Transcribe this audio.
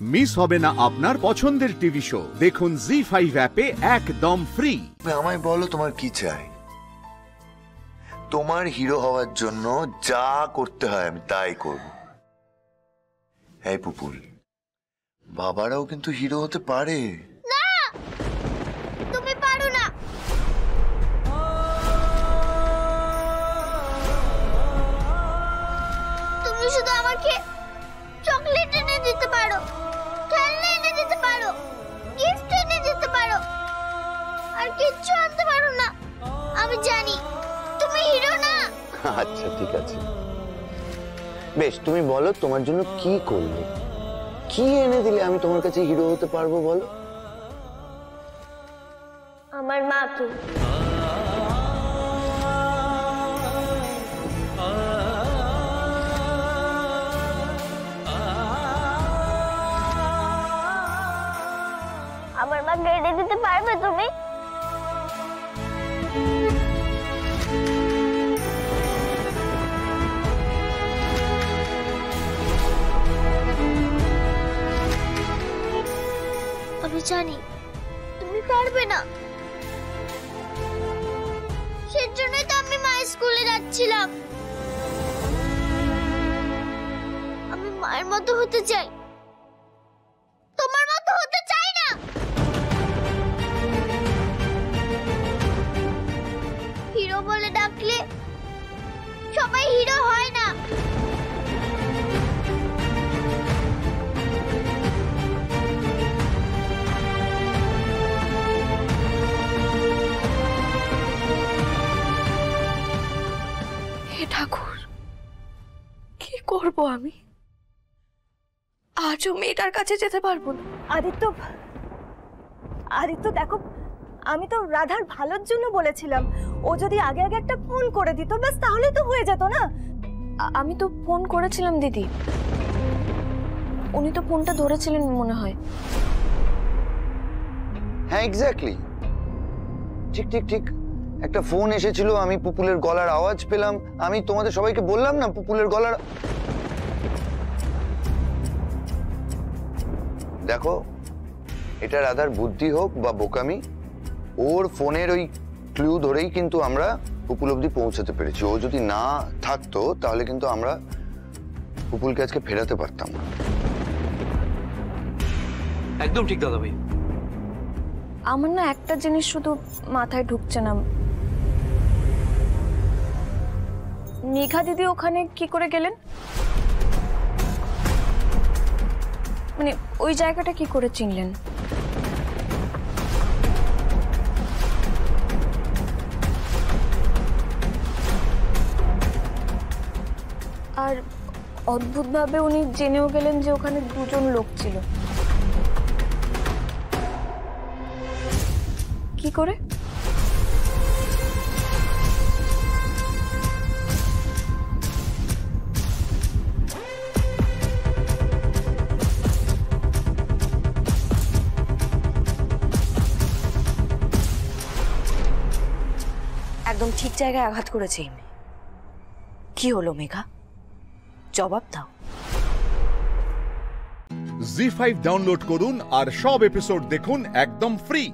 Miss হবে না আপনার পছন্দের টিভি শো। দেখুন জি5 অ্যাপে একদম ফ্রি। আমায় বলো তোমার কি চাই? তোমার হিরো হওয়ার জন্য যা করতে হয় আমি তাই করব। এই পুপুল, বাবারাও কিন্তু হিরো হতে পারে। না, তুমি পারো না। তুমি শুধু আমাকে চকলেট এনে দিতে পারো, খেলনা এনে দিতে পারো, গিফট এনে দিতে পারো, আর কিচ্ছু আনতে পারো না। আমি জানি তুমি হিরো না। আচ্ছা ঠিক আছে, বেশ, তুমি বলো তোমার জন্য কি করলে, কি এনে দিলে আমি তোমার কাছে হিরো হতে পারবো বলো। আমার মা তো আমার মাকে এনে দিতে পারবে তুমি? আমি জানি তুমি পারবে না, সেজন্যই তো আমি মায়ের স্কুলে যাচ্ছিলাম। আমি মায়ের মতো হতে চাই, তোমার মতো হতে চাই না। হিরো বলে ডাকলে সবাই হিরো হয় না। হে ঠাকুর, কি করব আমি? আজও মেয়েটার কাছে যেতে পারবো না। আদিত্য দেখো, আমি তো রাধার ভালোর জন্য বলেছিলাম, ও যদি আগে আগে একটা ফোন করে দিত ব্যাস তাহলে তো হয়ে যেত না। আমি তো ফোন করেছিলাম দিদি, উনি তো ফোনটা ধরেছিলেন মনে হয়। হ্যাঁ এক্স্যাক্টলি, ঠিক ঠিক ঠিক, একটা ফোন এসেছিল, আমি পুপুলের গলার আওয়াজ পেলাম, আমি তোমাদের সবাইকে বললাম না পুপুলের গলার। দেখো, এটা রাধার বুদ্ধি হোক বা বোকামি, ওর ফোনের ওই ক্লু ধরেই কিন্তু আমরা পুপুল অবধি পৌঁছাতে পেরেছি। ও যদি না থাকতো তাহলে কিন্তু আমরা পুপুলকে আজকে ফেরাতে পারতাম না। একদম ঠিক দাদা ভাই। আমার না একটা জিনিস শুধু মাথায় ঢুকছে না, মেঘা দিদি ওখানে কি করে গেলেন? মানে ওই জায়গাটা কি করে চিনলেন? আর অদ্ভুতভাবে উনি জেনেও গেলেন যে ওখানে দুজন লোক ছিল। কি করে? একদম ঠিক জায়গায় আঘাত করেছে। কি হলো মেঘা, জবাব দাও। জি5 ডাউনলোড করুন আর সব এপিসোড দেখুন একদম ফ্রি।